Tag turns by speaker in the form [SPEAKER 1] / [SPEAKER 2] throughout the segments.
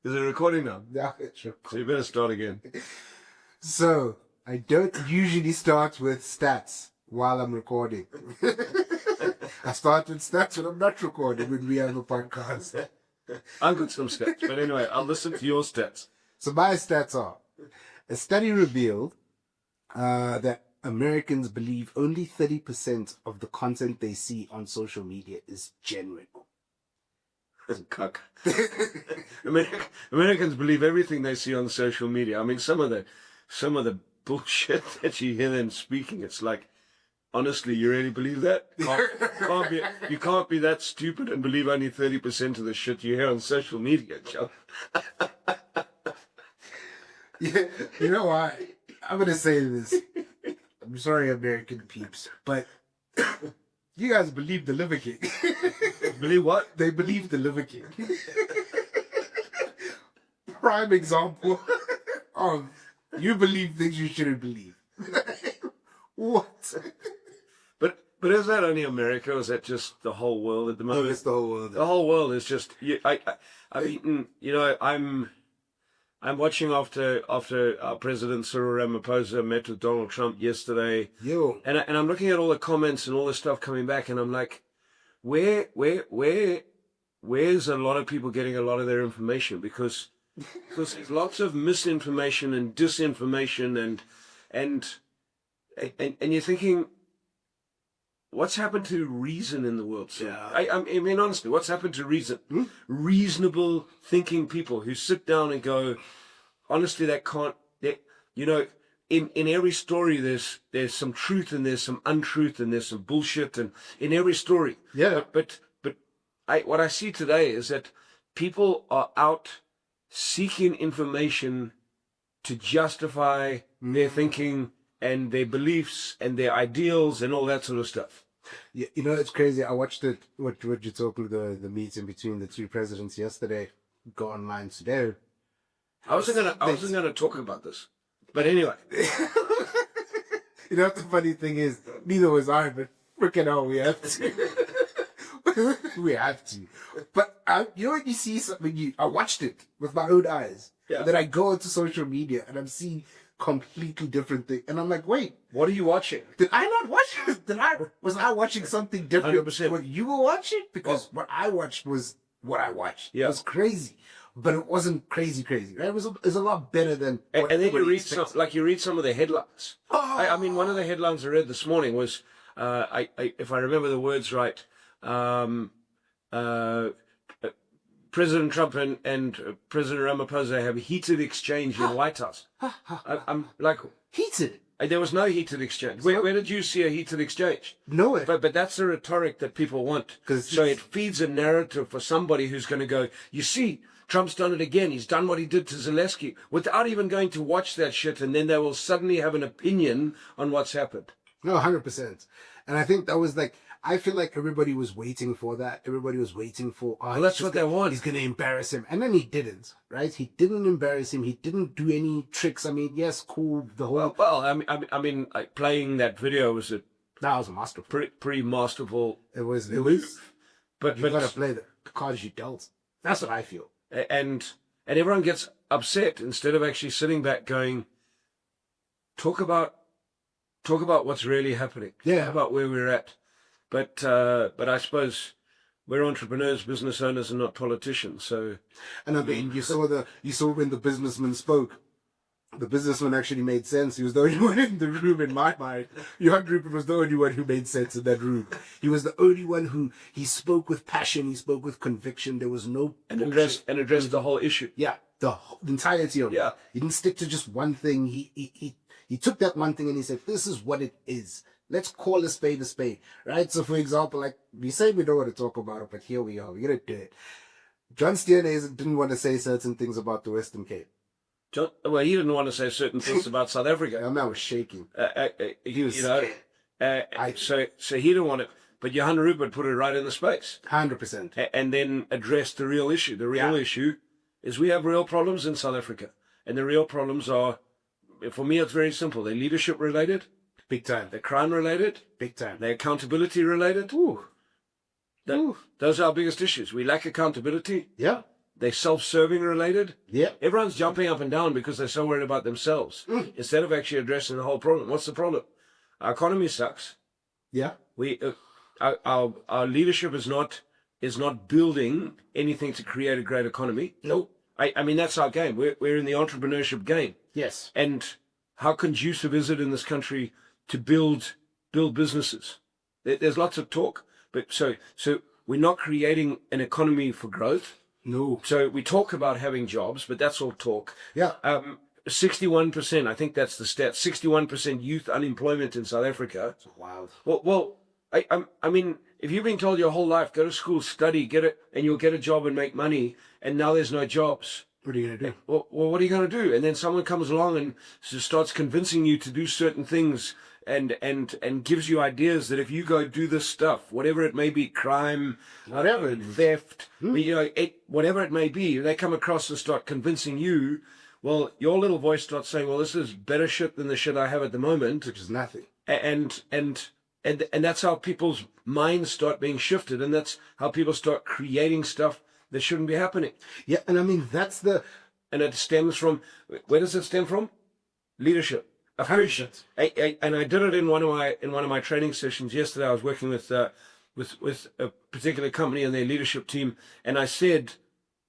[SPEAKER 1] Is it recording now?
[SPEAKER 2] Yeah, it's
[SPEAKER 1] So
[SPEAKER 2] recording.
[SPEAKER 1] you better start again.
[SPEAKER 2] So, I don't usually start with stats while I'm recording. I start with stats when I'm not recording, when we have a podcast.
[SPEAKER 1] I've got some stats, but anyway, I'll listen to your stats.
[SPEAKER 2] So my stats are, a study revealed that Americans believe only 30% of the content they see on social media is genuine.
[SPEAKER 1] Cuck. Americans believe everything they see on social media. I mean, some of the bullshit that you hear them speaking, it's like, honestly, you really believe that? You can't be that stupid and believe only 30% of the shit you hear on social media, Joe.
[SPEAKER 2] Yeah, you know why? I'm going to say this. I'm sorry, American peeps, but you guys believe the Liver King.
[SPEAKER 1] Believe what?
[SPEAKER 2] They believe the Liver King. Prime example of you believe things you shouldn't believe. What?
[SPEAKER 1] But is that only America, or is that just the whole world at the moment?
[SPEAKER 2] No, it's the whole world.
[SPEAKER 1] The whole world is just. I mean, you know, I'm watching after President Cyril Ramaphosa met with Donald Trump yesterday.
[SPEAKER 2] Yo.
[SPEAKER 1] And I'm looking at all the comments and all the stuff coming back, and I'm like, where's a lot of people getting a lot of their information? Because there's lots of misinformation and disinformation and you're thinking, what's happened to reason in the world? So
[SPEAKER 2] Yeah.
[SPEAKER 1] I mean, honestly, what's happened to reason? Reasonable thinking people who sit down and go, honestly, you know, in every story there's some truth and there's some untruth and there's some bullshit and in every story.
[SPEAKER 2] Yeah.
[SPEAKER 1] But what I see today is that people are out seeking information to justify their thinking and their beliefs and their ideals and all that sort of stuff.
[SPEAKER 2] Yeah, you know, it's crazy. I watched it, what you're talking, the meeting between the two presidents yesterday, go online today.
[SPEAKER 1] I wasn't gonna talk about this. But anyway.
[SPEAKER 2] You know what the funny thing is? Neither was I, but freaking hell, we have to. We have to. But you know when you see something, I watched it with my own eyes.
[SPEAKER 1] Yeah.
[SPEAKER 2] And then I go into social media and I'm seeing completely different thing. And I'm like, wait,
[SPEAKER 1] What are you watching?
[SPEAKER 2] did I not watch it? Was I watching something different
[SPEAKER 1] 100%.
[SPEAKER 2] than what you were watching? Because what I watched was what I watched.
[SPEAKER 1] Yeah.
[SPEAKER 2] It was crazy. But it wasn't crazy, right? It was a lot better than what
[SPEAKER 1] And then you read
[SPEAKER 2] expected.
[SPEAKER 1] you read some of the headlines.
[SPEAKER 2] Oh.
[SPEAKER 1] I mean, one of the headlines I read this morning was, if I remember the words right, President Trump and President Ramaphosa have a heated exchange in the White House. I'm like,
[SPEAKER 2] Heated.
[SPEAKER 1] there was no heated exchange. Where did you see a heated exchange?
[SPEAKER 2] Nowhere.
[SPEAKER 1] But that's the rhetoric that people want.
[SPEAKER 2] 'Cause
[SPEAKER 1] So
[SPEAKER 2] it's-
[SPEAKER 1] it feeds a narrative for somebody who's going to go, you see, Trump's done it again. He's done what he did to Zelensky without even going to watch that shit. And then they will suddenly have an opinion on what's happened.
[SPEAKER 2] No, 100%. And I think that was like, I feel like everybody was waiting for that. Everybody was waiting for,
[SPEAKER 1] Well, that's what they want.
[SPEAKER 2] He's going to embarrass him. And then he didn't, right? He didn't embarrass him. He didn't do any tricks. I mean, yes, cool. The whole,
[SPEAKER 1] Well, I mean, playing that video was a
[SPEAKER 2] that was a masterful.
[SPEAKER 1] pretty masterful.
[SPEAKER 2] It was,
[SPEAKER 1] But
[SPEAKER 2] you got to play the cards you dealt. That's what I feel.
[SPEAKER 1] and everyone gets upset instead of actually sitting back going, talk about what's really happening.
[SPEAKER 2] Yeah.
[SPEAKER 1] Talk about where we're at. But I suppose we're entrepreneurs, business owners, and not politicians. So,
[SPEAKER 2] And I mean, you saw when the businessman spoke. The businessman actually made sense. He was the only one in the room, in my mind. Johan Rupert was the only one who made sense in that room. He was the only one he spoke with passion. He spoke with conviction. There was no
[SPEAKER 1] addressed the whole issue.
[SPEAKER 2] Yeah, the entirety of
[SPEAKER 1] Yeah.
[SPEAKER 2] it. He didn't stick to just one thing. He took that one thing and he said, "This is what it is. Let's call a spade, right?" So, for example, like we say we don't want to talk about it, but here we are. We're gonna do it. John Steenhuisen didn't want to say certain things about the Western Cape.
[SPEAKER 1] Well, he didn't want to say certain things about South Africa.
[SPEAKER 2] That man was shaking.
[SPEAKER 1] He
[SPEAKER 2] was
[SPEAKER 1] you know, so he didn't want it. But Johan Rupert put it right in the space.
[SPEAKER 2] 100%.
[SPEAKER 1] And then addressed the real issue. The real issue is we have real problems in South Africa. And the real problems are, for me, it's very simple. They're leadership related.
[SPEAKER 2] Big time.
[SPEAKER 1] They're crime related.
[SPEAKER 2] Big time.
[SPEAKER 1] They're accountability related.
[SPEAKER 2] Ooh.
[SPEAKER 1] Those are our biggest issues. We lack accountability.
[SPEAKER 2] Yeah.
[SPEAKER 1] they're self-serving related.
[SPEAKER 2] Yeah.
[SPEAKER 1] Everyone's jumping up and down because they're so worried about themselves instead of actually addressing the whole problem. What's the problem? Our economy sucks.
[SPEAKER 2] Yeah.
[SPEAKER 1] Our leadership is not building anything to create a great economy.
[SPEAKER 2] Nope.
[SPEAKER 1] I mean, that's our game. We're in the entrepreneurship game.
[SPEAKER 2] Yes.
[SPEAKER 1] And how conducive is it in this country to build businesses? There's lots of talk, but so we're not creating an economy for growth.
[SPEAKER 2] No.
[SPEAKER 1] So we talk about having jobs, but that's all talk.
[SPEAKER 2] Yeah.
[SPEAKER 1] 61%, I think that's the stat. 61% youth unemployment in South Africa.
[SPEAKER 2] It's wild.
[SPEAKER 1] Well, I mean, if you've been told your whole life, go to school, study, get it, and you'll get a job and make money, and now there's no jobs.
[SPEAKER 2] What are you going to do?
[SPEAKER 1] Well, what are you going to do? And then someone comes along and starts convincing you to do certain things and gives you ideas that if you go do this stuff, whatever it may be, crime,
[SPEAKER 2] Whatever.
[SPEAKER 1] theft, whatever it may be, they come across and start convincing you. Well, your little voice starts saying, well, this is better shit than the shit I have at the moment.
[SPEAKER 2] Which is nothing.
[SPEAKER 1] And that's how people's minds start being shifted. And that's how people start creating stuff that shouldn't be happening.
[SPEAKER 2] Yeah. And I mean, that's the...
[SPEAKER 1] And it stems from, where does it stem from? Leadership. And I did it in one of my training sessions yesterday. I was working with a particular company and their leadership team. And I said,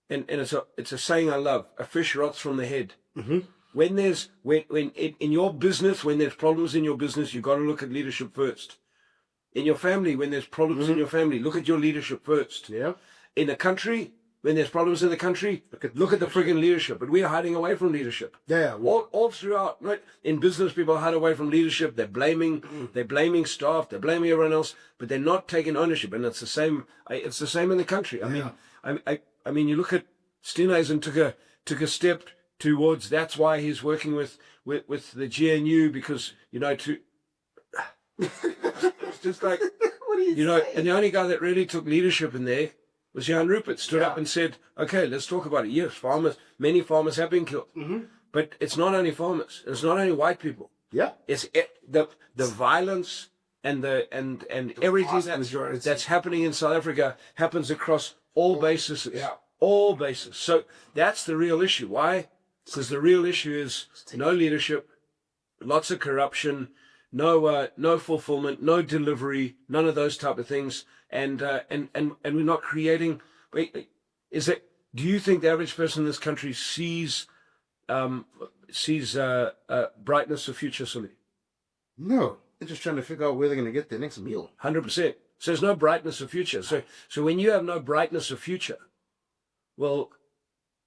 [SPEAKER 1] and it's a saying I love, a fish rots from the head.
[SPEAKER 2] Mm-hmm.
[SPEAKER 1] When in your business, when there's problems in your business, you've got to look at leadership first. In your family, when there's problems in your family, look at your leadership first.
[SPEAKER 2] Yeah.
[SPEAKER 1] In a country, when there's problems in the country, look at the friggin' leadership. But we're hiding away from leadership.
[SPEAKER 2] Yeah.
[SPEAKER 1] All throughout, right? In business, people hide away from leadership. They're blaming staff. They're blaming everyone else, but they're not taking ownership. And it's the same. It's the same in the country. I mean, you look at Steenhuisen took a step towards. That's why he's working with the GNU because it's just like
[SPEAKER 2] What are you saying?
[SPEAKER 1] And the only guy that really took leadership in there was Jan Rupert. Stood up and said, "Okay, let's talk about it. Yes, many farmers have been killed, but it's not only farmers. It's not only white people.
[SPEAKER 2] Yeah.
[SPEAKER 1] It's the violence and everything that's happening in South Africa happens across all bases.
[SPEAKER 2] Yeah.
[SPEAKER 1] All bases. So that's the real issue. Why? Because the real issue is no leadership, lots of corruption, no fulfillment, no delivery, none of those type of things, and we're not creating. Do you think the average person in this country sees brightness of future, Sully?
[SPEAKER 2] No. They're just trying to figure out where they're going to get their next meal.
[SPEAKER 1] 100%. So there's no brightness of future. So when you have no brightness of future, well,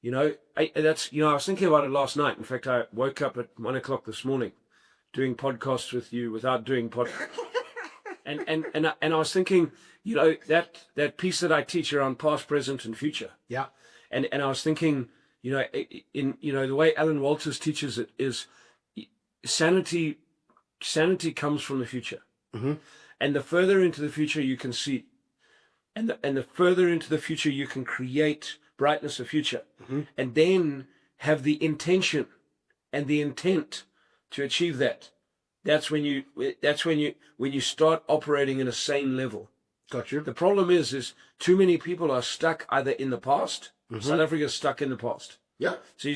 [SPEAKER 1] I was thinking about it last night. In fact, I woke up at 1:00 this morning, doing podcasts with you without doing podcasts, and I was thinking, that piece that I teach around past, present, and future.
[SPEAKER 2] Yeah.
[SPEAKER 1] And I was thinking, in the way Alan Walters teaches it is sanity comes from the future.
[SPEAKER 2] Mm-hmm.
[SPEAKER 1] And the further into the future you can see, and the further into the future you can create brightness of future, and then have the intention and the intent to achieve that. That's when you start operating in a sane level.
[SPEAKER 2] Got you.
[SPEAKER 1] The problem is too many people are stuck either in the past. South Africa is stuck in the past.
[SPEAKER 2] Yeah.
[SPEAKER 1] So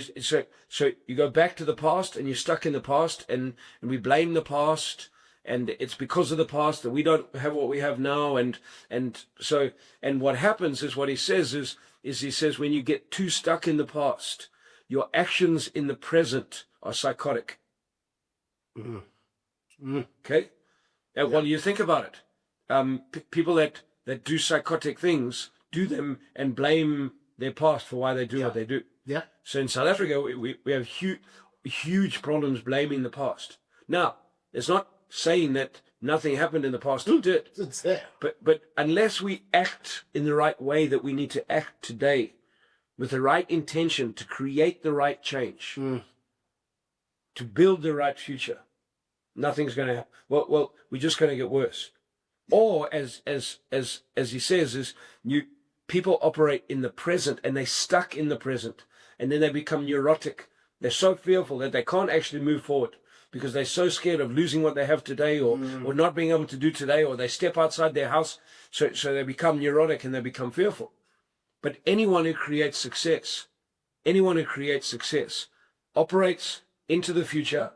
[SPEAKER 1] you go back to the past and you're stuck in the past, and we blame the past. And it's because of the past that we don't have what we have now, and what happens is what he says is he says when you get too stuck in the past, your actions in the present are psychotic. Okay, well, you think about it. People that do psychotic things do them and blame their past for why they do what they do.
[SPEAKER 2] Yeah.
[SPEAKER 1] So in South Africa, we have huge problems blaming the past. Now, it's not saying that nothing happened in the past. It did.
[SPEAKER 2] It's there.
[SPEAKER 1] But unless we act in the right way that we need to act today, with the right intention to create the right change, to build the right future, nothing's going to happen. Well, we're just going to get worse. Or as he says, is people operate in the present and they're stuck in the present, and then they become neurotic. They're so fearful that they can't actually move forward, because they're so scared of losing what they have today, or not being able to do today, or they step outside their house, so they become neurotic and they become fearful. But anyone who creates success operates into the future,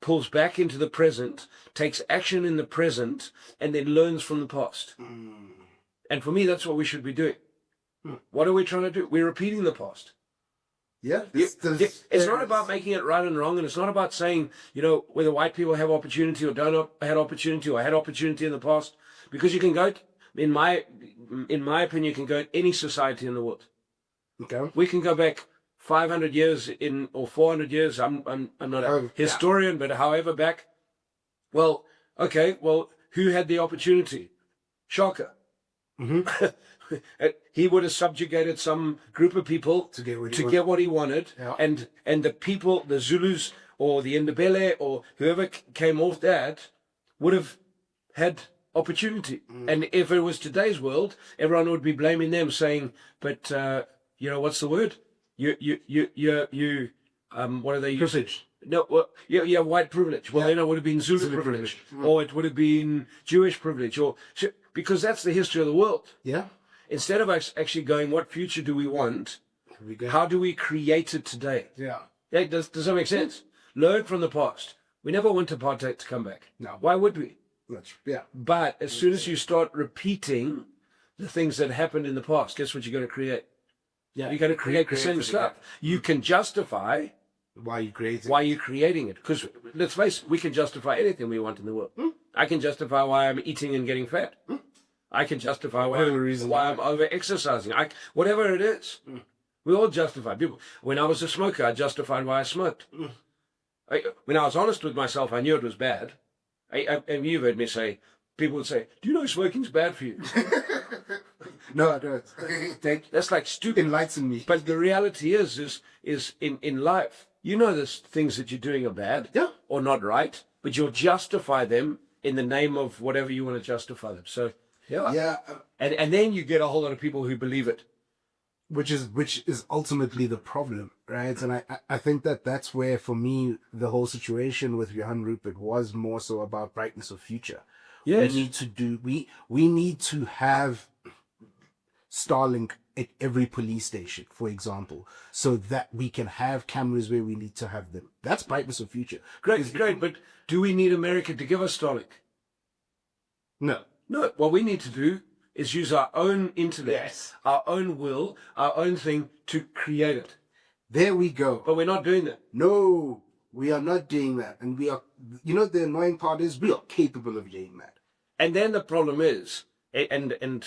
[SPEAKER 1] pulls back into the present, takes action in the present, and then learns from the past. And for me, that's what we should be doing. What are we trying to do? We're repeating the past.
[SPEAKER 2] Yeah.
[SPEAKER 1] It's not about making it right and wrong, and it's not about saying, whether white people have opportunity or don't have opportunity or had opportunity in the past, because you can go, in my opinion, you can go to any society in the world.
[SPEAKER 2] Okay.
[SPEAKER 1] We can go back 500 years or 400 years. I'm not a historian, but however back. Well, who had the opportunity? Shaka. Mm-hmm. He would have subjugated some group of people to get what he wanted. Yeah. And the people, the Zulus or the Ndebele or whoever came off that would have had opportunity. And if it was today's world, everyone would be blaming them, saying, but what's the word? What are they?
[SPEAKER 2] Privilege.
[SPEAKER 1] No, white privilege. Well, then it would have been Zulu privilege. Or it would have been Jewish privilege, because that's the history of the world.
[SPEAKER 2] Yeah.
[SPEAKER 1] Instead of us actually going, what future do we want? How do we create it today?
[SPEAKER 2] Yeah.
[SPEAKER 1] Does that make sense? Learn from the past. We never want apartheid to come back.
[SPEAKER 2] No.
[SPEAKER 1] Why would we?
[SPEAKER 2] Yeah.
[SPEAKER 1] But as soon as you start repeating the things that happened in the past, guess what you're going to create?
[SPEAKER 2] Yeah.
[SPEAKER 1] You're going to create the same stuff. You can justify
[SPEAKER 2] why you're
[SPEAKER 1] creating it. Because let's face it, we can justify anything we want in the world. I can justify why I'm eating and getting fat. I can justify why I'm over-exercising. Whatever it is. We all justify. People. When I was a smoker, I justified why I smoked. When I was honest with myself, I knew it was bad. And you've heard me say, people would say, do you know smoking's bad for you?
[SPEAKER 2] No, I don't.
[SPEAKER 1] That's like stupid.
[SPEAKER 2] Enlighten me.
[SPEAKER 1] But the reality is in life, there's things that you're doing are bad or not right, but you'll justify them in the name of whatever you want to justify them. So, and then you get a whole lot of people who believe it.
[SPEAKER 2] Which is ultimately the problem, right? And I think that's where, for me, the whole situation with Johan Rupert was more so about brightness of future.
[SPEAKER 1] Yes.
[SPEAKER 2] We need to have Starlink at every police station, for example, so that we can have cameras where we need to have them. That's brightness of future.
[SPEAKER 1] Great. But do we need America to give us Starlink?
[SPEAKER 2] No.
[SPEAKER 1] What we need to do is use our own intellect, our own will, our own thing to create it.
[SPEAKER 2] There we go.
[SPEAKER 1] But we're not doing that.
[SPEAKER 2] No, we are not doing that. And we are, the annoying part is we are capable of doing that.
[SPEAKER 1] And then the problem is, and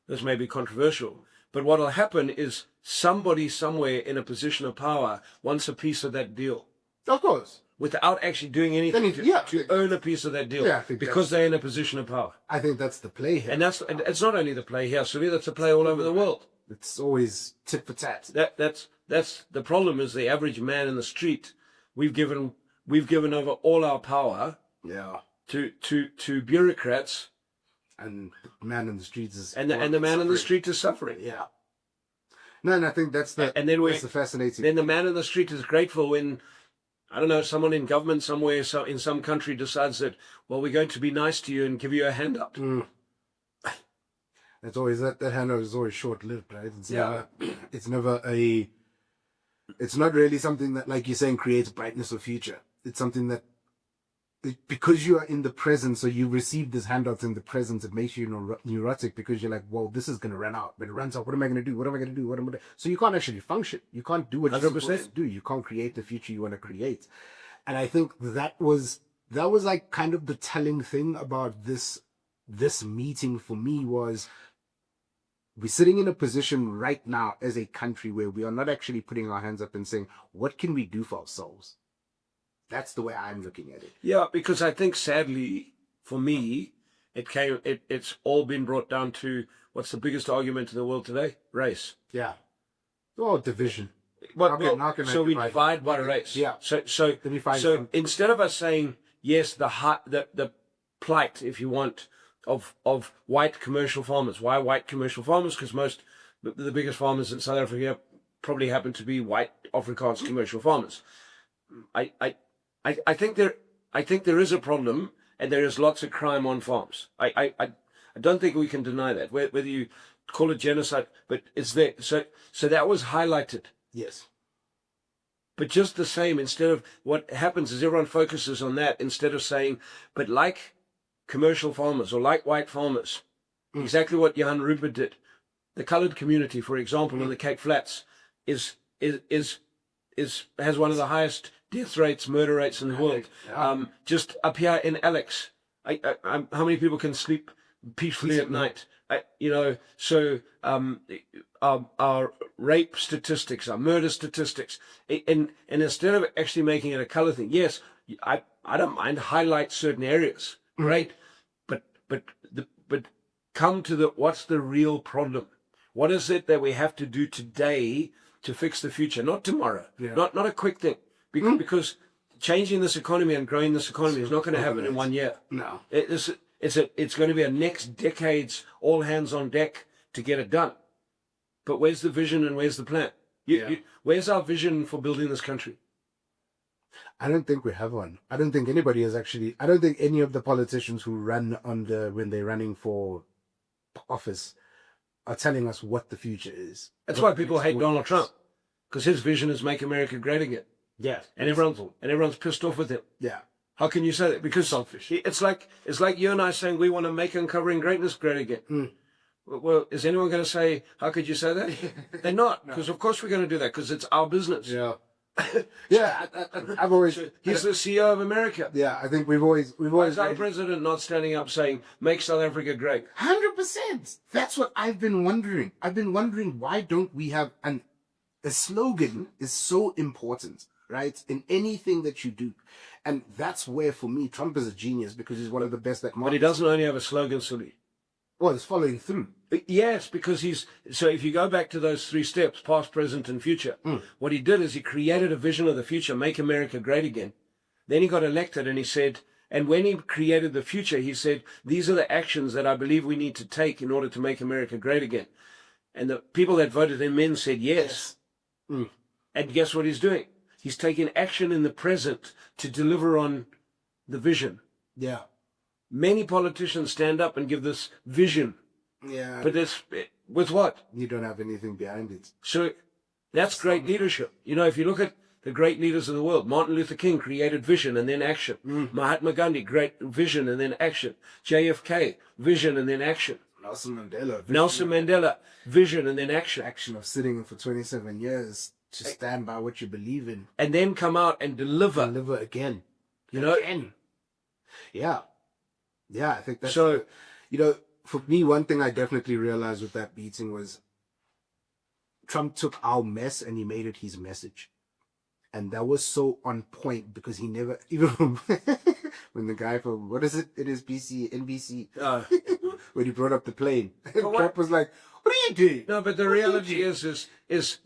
[SPEAKER 1] this may be controversial, but what will happen is somebody somewhere in a position of power wants a piece of that deal.
[SPEAKER 2] Of course.
[SPEAKER 1] Without actually doing anything to earn a piece of that deal. Yeah, because they're in a position of power.
[SPEAKER 2] I think that's the play here.
[SPEAKER 1] And it's not only the play here, Cyril, that's the play all over the world.
[SPEAKER 2] It's always tit for tat.
[SPEAKER 1] That's the problem is the average man in the street. We've given over all our power to bureaucrats.
[SPEAKER 2] And the man in the streets is
[SPEAKER 1] and the man in the street is suffering.
[SPEAKER 2] Yeah. No, and I think that's the fascinating.
[SPEAKER 1] Then the man in the street is grateful when, I don't know, someone in government somewhere, in some country decides that, well, we're going to be nice to you and give you a handout.
[SPEAKER 2] It's always that handout is always short-lived, right? It's not really something that, like you're saying, creates brightness of future. It's something that, because you are in the present, so you receive this handout in the present, it makes you neurotic because you're like, well, this is going to run out. When it runs out, what am I going to do? What am I going to do? So you can't actually function. You can't do what you're supposed to do. You can't create the future you want to create. And I think that was like kind of the telling thing about this meeting for me was we're sitting in a position right now as a country where we are not actually putting our hands up and saying, what can we do for ourselves? That's the way I'm looking at it.
[SPEAKER 1] Yeah, because I think sadly, for me, it's all been brought down to what's the biggest argument in the world today? Race.
[SPEAKER 2] Yeah. Oh, division.
[SPEAKER 1] So we divide by race.
[SPEAKER 2] Yeah.
[SPEAKER 1] So instead of us saying, yes, the plight, if you want, of white commercial farmers. Why white commercial farmers? Because the biggest farmers in South Africa probably happen to be white Afrikaans commercial farmers. I think there is a problem, and there is lots of crime on farms. I don't think we can deny that. Whether you call it genocide, but it's there. So that was highlighted.
[SPEAKER 2] Yes.
[SPEAKER 1] But just the same, instead of what happens is everyone focuses on that instead of saying, but like commercial farmers or like white farmers, exactly what Johan Rupert did. The colored community, for example, in the Cape Flats has one of the highest death rates, murder rates in the world. Just up here in Alex, how many people can sleep peacefully at night? So our rape statistics, our murder statistics, and instead of actually making it a color thing, yes, I don't mind highlight certain areas, great, but come to what's the real problem? What is it that we have to do today to fix the future, not tomorrow, not a quick thing, because changing this economy and growing this economy is not going to happen in 1 year.
[SPEAKER 2] No,
[SPEAKER 1] it's going to be a next decade's all hands on deck to get it done. But where's the vision and where's the plan? Where's our vision for building this country?
[SPEAKER 2] I don't think we have one. I don't think anybody has actually. I don't think any of the politicians who run when they're running for office are telling us what the future is.
[SPEAKER 1] That's why people hate Donald Trump, because his vision is make America great again.
[SPEAKER 2] Yeah,
[SPEAKER 1] and everyone's pissed off with him.
[SPEAKER 2] Yeah.
[SPEAKER 1] How can you say that? Because selfish. It's like you and I saying we want to make Uncovering Greatness great again. Well, is anyone going to say, how could you say that? They're not, because of course we're going to do that, because it's our business.
[SPEAKER 2] Yeah. Yeah, I've always.
[SPEAKER 1] He's the CEO of America.
[SPEAKER 2] Yeah, I think we've always. Why is our president
[SPEAKER 1] not standing up saying, make South Africa great?
[SPEAKER 2] 100%. That's what I've been wondering. I've been wondering, why don't we have a slogan is so important, right? In anything that you do. And that's where, for me, Trump is a genius, because he's one of the best at marketing.
[SPEAKER 1] But he doesn't only have a slogan, Sully.
[SPEAKER 2] Well, it's following through.
[SPEAKER 1] Yes, because so if you go back to those 3 steps, past, present, and future, what he did is he created a vision of the future, make America great again. Then he got elected and he said, and when he created the future, he said, these are the actions that I believe we need to take in order to make America great again. And the people that voted him in said yes. And guess what he's doing? He's taking action in the present to deliver on the vision.
[SPEAKER 2] Yeah.
[SPEAKER 1] Many politicians stand up and give this vision.
[SPEAKER 2] Yeah.
[SPEAKER 1] But with what?
[SPEAKER 2] You don't have anything behind it.
[SPEAKER 1] So that's great leadership. If you look at the great leaders of the world, Martin Luther King created vision and then action. Mahatma Gandhi, great vision and then action. JFK, vision and then action.
[SPEAKER 2] Nelson
[SPEAKER 1] Mandela, vision and then action.
[SPEAKER 2] Action of sitting for 27 years to stand by what you believe in.
[SPEAKER 1] And then come out and deliver.
[SPEAKER 2] Deliver again.
[SPEAKER 1] Again.
[SPEAKER 2] Yeah. Yeah, I think that's... So, for me, one thing I definitely realized with that meeting was Trump took our mess and he made it his message. And that was so on point, because he never, even when the guy from, what is it? It is NBC, when he brought up the plane. Trump was like, what are you doing?
[SPEAKER 1] No, but the reality is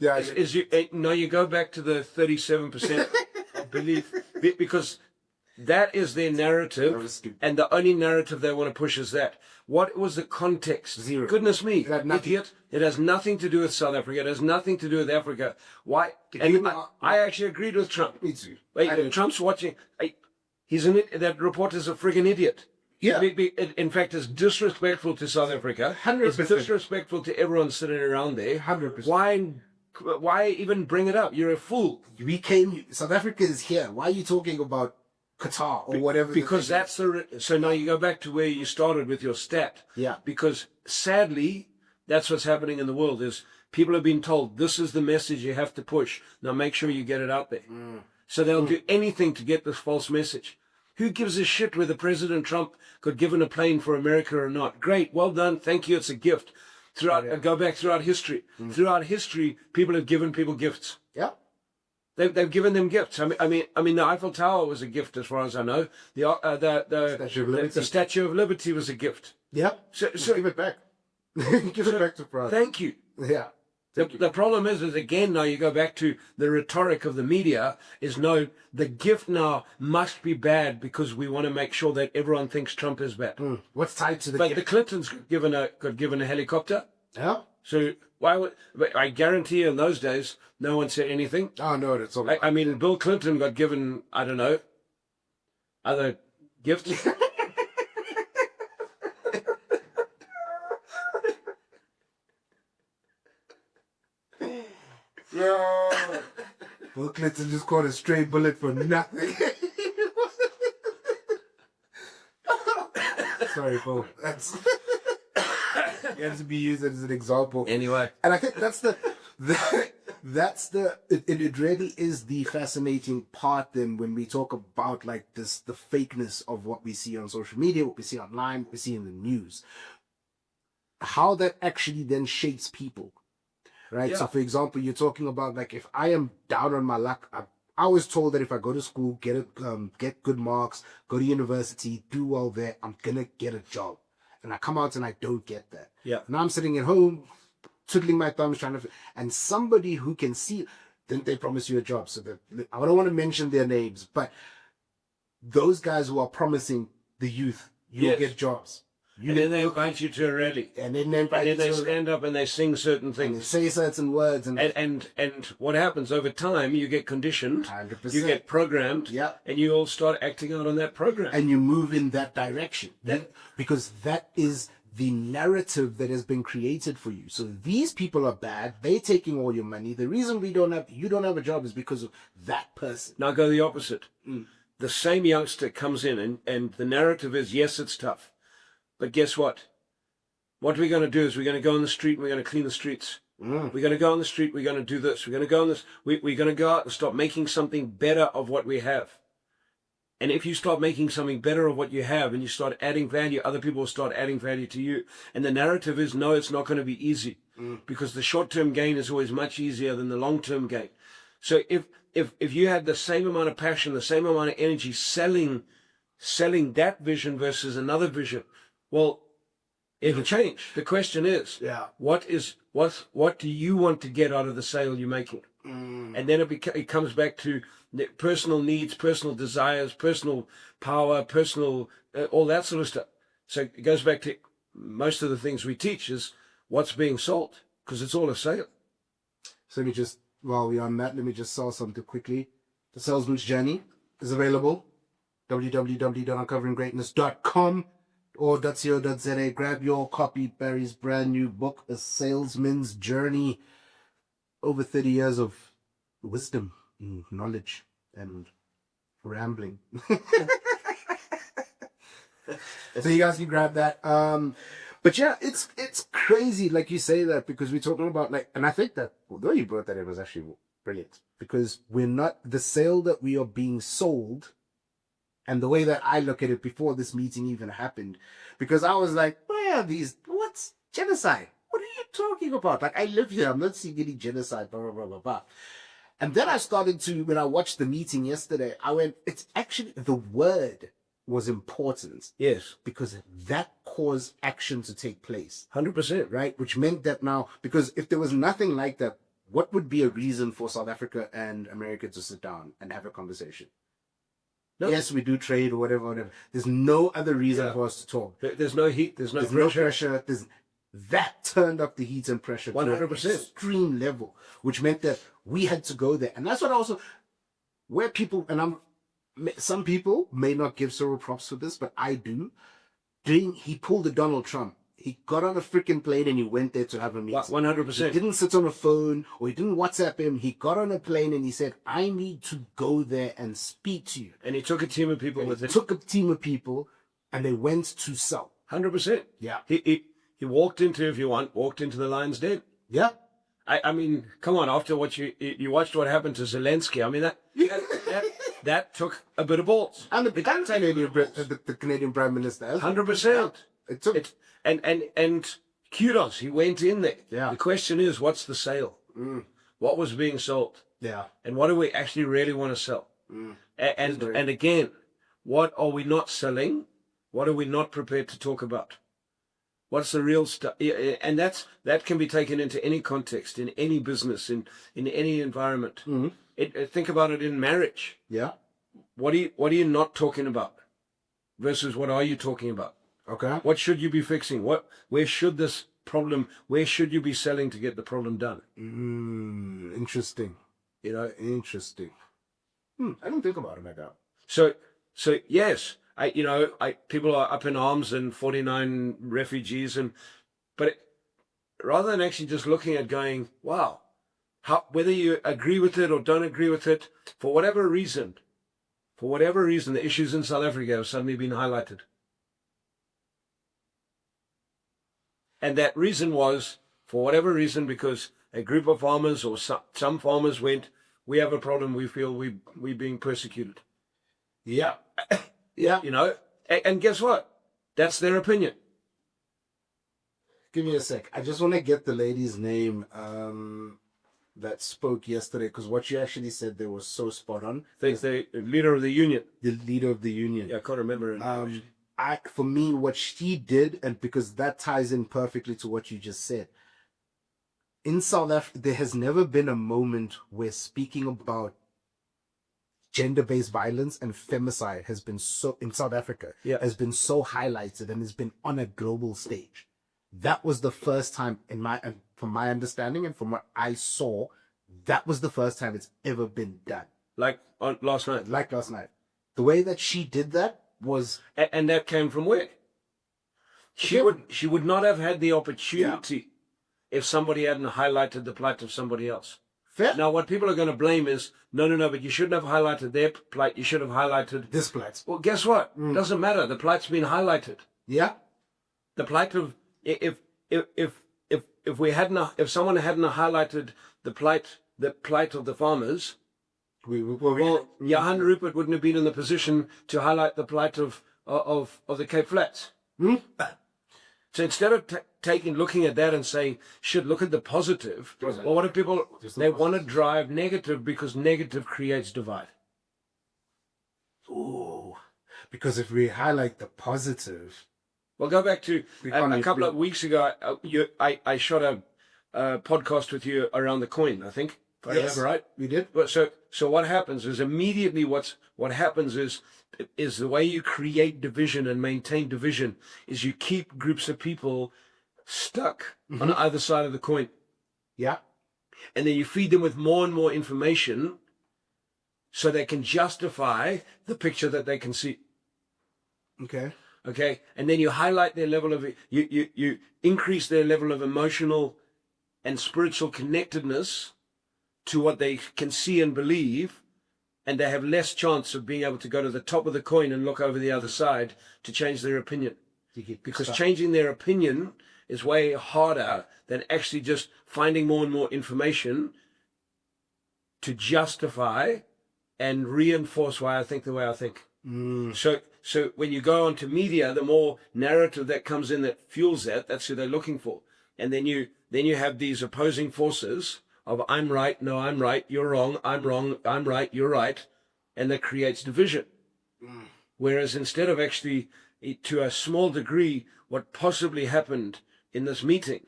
[SPEAKER 1] you go back to the 37% of belief, because that is their narrative, and the only narrative they want to push is that. What was the context?
[SPEAKER 2] Zero.
[SPEAKER 1] Goodness me, idiot. It has nothing to do with South Africa. It has nothing to do with Africa. Why? And I actually agreed with Trump.
[SPEAKER 2] Me too.
[SPEAKER 1] Trump's watching. That reporter's a friggin' idiot.
[SPEAKER 2] Yeah.
[SPEAKER 1] In fact, it's disrespectful to South Africa.
[SPEAKER 2] 100%.
[SPEAKER 1] It's disrespectful to everyone sitting around there.
[SPEAKER 2] 100%.
[SPEAKER 1] Why even bring it up? You're a fool.
[SPEAKER 2] South Africa is here. Why are you talking about Qatar or whatever?
[SPEAKER 1] Because that's so now you go back to where you started with your stat.
[SPEAKER 2] Yeah.
[SPEAKER 1] Because sadly, that's what's happening in the world is people have been told this is the message you have to push. Now make sure you get it out there. So they'll do anything to get this false message. Who gives a shit whether President Trump got given a plane for America or not? Great, well done, thank you, it's a gift. Go back throughout history. Throughout history, people have given people gifts.
[SPEAKER 2] Yeah.
[SPEAKER 1] They've given them gifts. I mean, the Eiffel Tower was a gift, as far as I know. The Statue of Liberty was a gift.
[SPEAKER 2] Yeah. So give it back. Give it back to France.
[SPEAKER 1] Thank you.
[SPEAKER 2] Yeah.
[SPEAKER 1] The problem is again, now you go back to the rhetoric of the media, the gift now must be bad because we want to make sure that everyone thinks Trump is bad.
[SPEAKER 2] What's tied to the
[SPEAKER 1] But
[SPEAKER 2] gift?
[SPEAKER 1] the Clintons got given a helicopter.
[SPEAKER 2] Yeah.
[SPEAKER 1] So why would... I guarantee in those days, no one said anything.
[SPEAKER 2] Oh, no, that's all.
[SPEAKER 1] I mean, Bill Clinton got given, I don't know, other gifts.
[SPEAKER 2] Bill Clinton just caught a stray bullet for nothing. Sorry, Bill. That's you have to be used as an example.
[SPEAKER 1] Anyway.
[SPEAKER 2] And I think that's it really is the fascinating part then when we talk about like this, the fakeness of what we see on social media, what we see online, what we see in the news. How that actually then shapes people. Right?
[SPEAKER 1] Yeah.
[SPEAKER 2] So for example, you're talking about like if I am down on my luck, I was told that if I go to school, get good marks, go to university, do well there, I'm gonna get a job. And I come out and I don't get that.
[SPEAKER 1] Yeah.
[SPEAKER 2] Now I'm sitting at home, twiddling my thumbs, and somebody who can see, didn't they promise you a job? So that I don't want to mention their names, but those guys who are promising the youth, you'll get jobs.
[SPEAKER 1] And then they invite you to a rally.
[SPEAKER 2] And then they
[SPEAKER 1] stand up and they sing certain things.
[SPEAKER 2] And they say certain words.
[SPEAKER 1] And what happens over time, you get conditioned,
[SPEAKER 2] 100%.
[SPEAKER 1] you get programmed,
[SPEAKER 2] Yeah.
[SPEAKER 1] and you all start acting out on that program.
[SPEAKER 2] And you move in that direction. Because that is the narrative that has been created for you. So these people are bad. They're taking all your money. The reason you don't have a job is because of that person.
[SPEAKER 1] Now go the opposite. The same youngster comes in and the narrative is, yes, it's tough. But guess what? What we're going to do is we're going to go on the street and we're going to clean the streets. We're going to go on the street. We're going to do this. We're going to go on this. We're going to go out and start making something better of what we have. And if you start making something better of what you have and you start adding value, other people will start adding value to you. And the narrative is, no, it's not going to be easy because the short-term gain is always much easier than the long-term gain. So if you had the same amount of passion, the same amount of energy selling that vision versus another vision, well, it'll change. The question is, what do you want to get out of the sale you're making? And then it comes back to personal needs, personal desires, personal power, personal, all that sort of stuff. So it goes back to most of the things we teach is what's being sold, because it's all a sale.
[SPEAKER 2] So while we're on that, let me just sell something quickly. The Salesman's Journey is available. www.uncoveringgreatness.com or .co.za. Grab your copy. Barry's brand new book, A Salesman's Journey. Over 30 years of wisdom, knowledge, and rambling. So you guys can grab that. But yeah, it's crazy, like you say that, because we're talking about and I think that the way you brought that in was actually brilliant, because we're not the sale that we are being sold. And the way that I look at it before this meeting even happened, because I was like, what's genocide? What are you talking about? Like, I live here. I'm not seeing any genocide, blah, blah, blah, blah, blah. And then I started to, when I watched the meeting yesterday, I went, it's actually, the word was important.
[SPEAKER 1] Yes.
[SPEAKER 2] Because that caused action to take place.
[SPEAKER 1] 100%.
[SPEAKER 2] Right? Which meant that now, because if there was nothing like that, what would be a reason for South Africa and America to sit down and have a conversation? No. Yes, we do trade or whatever. There's no other reason for us to talk.
[SPEAKER 1] There's no heat. There's no
[SPEAKER 2] pressure. That turned up the heat and pressure
[SPEAKER 1] 100%.
[SPEAKER 2] to an extreme level, which meant that we had to go there. And that's what some people may not give Cyril props for this, but I do. He pulled a Donald Trump. He got on a freaking plane and he went there to have a meeting.
[SPEAKER 1] 100%.
[SPEAKER 2] He didn't sit on a phone or he didn't WhatsApp him. He got on a plane and he said, I need to go there and speak to you.
[SPEAKER 1] And he took a team of people with him.
[SPEAKER 2] Took a team of people and they went to sell.
[SPEAKER 1] 100%.
[SPEAKER 2] Yeah.
[SPEAKER 1] He walked into the lion's den.
[SPEAKER 2] Yeah.
[SPEAKER 1] I mean, come on, after what you watched what happened to Zelensky, I mean, that took a bit of balls.
[SPEAKER 2] And the Canadian Prime Minister.
[SPEAKER 1] 100%.
[SPEAKER 2] It took it.
[SPEAKER 1] And kudos, he went in there.
[SPEAKER 2] Yeah.
[SPEAKER 1] The question is, what's the sale? What was being sold?
[SPEAKER 2] Yeah.
[SPEAKER 1] And what do we actually really want to sell? And again, what are we not selling? What are we not prepared to talk about? What's the real stuff? And that can be taken into any context, in any business, in any environment. Think about it in marriage.
[SPEAKER 2] Yeah.
[SPEAKER 1] What are you not talking about? Versus what are you talking about?
[SPEAKER 2] Okay.
[SPEAKER 1] What should you be fixing? Where should you be selling to get the problem done?
[SPEAKER 2] Interesting. Interesting. I don't think about it like that.
[SPEAKER 1] So yes, people are up in arms and 49 refugees, but rather than actually just looking at going, wow, whether you agree with it or don't agree with it, for whatever reason, the issues in South Africa have suddenly been highlighted. And that reason was, for whatever reason, because a group of farmers or some farmers went, we have a problem, we feel we're being persecuted.
[SPEAKER 2] Yeah. Yeah.
[SPEAKER 1] You know, and guess what? That's their opinion.
[SPEAKER 2] Give me a sec. I just want to get the lady's name that spoke yesterday, because what you actually said there was so spot on.
[SPEAKER 1] The leader of the union.
[SPEAKER 2] The leader of the union.
[SPEAKER 1] Yeah, I can't remember it.
[SPEAKER 2] For me, what she did, and because that ties in perfectly to what you just said, in South Africa, there has never been a moment where speaking about gender-based violence and femicide has been so, in South Africa, has been so highlighted and has been on a global stage. That was the first time, from my understanding and from what I saw, that was the first time it's ever been done.
[SPEAKER 1] Like last night.
[SPEAKER 2] Like last night. The way that she did that was...
[SPEAKER 1] And that came from where? She would not have had the opportunity if somebody hadn't highlighted the plight of somebody else.
[SPEAKER 2] Fair.
[SPEAKER 1] Now, what people are going to blame is, no, but you shouldn't have highlighted their plight. You should have highlighted
[SPEAKER 2] this plight.
[SPEAKER 1] Well, guess what? Doesn't matter. The plight's been highlighted.
[SPEAKER 2] Yeah. The plight of
[SPEAKER 1] if someone hadn't highlighted the plight of the farmers, Johan Rupert wouldn't have been in the position to highlight the plight of the Cape Flats. So instead of looking at that and saying, should look at the positive, well, what do people, they want to drive negative because negative creates divide.
[SPEAKER 2] Ooh, because if we highlight the positive.
[SPEAKER 1] Well, go back to a couple of weeks ago, I shot a podcast with you around the coin, I think. If I remember right.
[SPEAKER 2] We did.
[SPEAKER 1] So what happens is immediately what happens is the way you create division and maintain division is you keep groups of people stuck on either side of the coin.
[SPEAKER 2] Yeah.
[SPEAKER 1] And then you feed them with more and more information so they can justify the picture that they can see. Okay. And then you highlight their level of, you increase their level of emotional and spiritual connectedness to what they can see and believe, and they have less chance of being able to go to the top of the coin and look over the other side to change their opinion. Because changing their opinion is way harder than actually just finding more and more information to justify and reinforce why I think the way I think. So when you go onto media, the more narrative that comes in that fuels that's who they're looking for. And then you have these opposing forces of I'm right, no, I'm right, you're wrong, I'm wrong, I'm right, you're right, and that creates division. Whereas instead of actually, to a small degree, what possibly happened in this meeting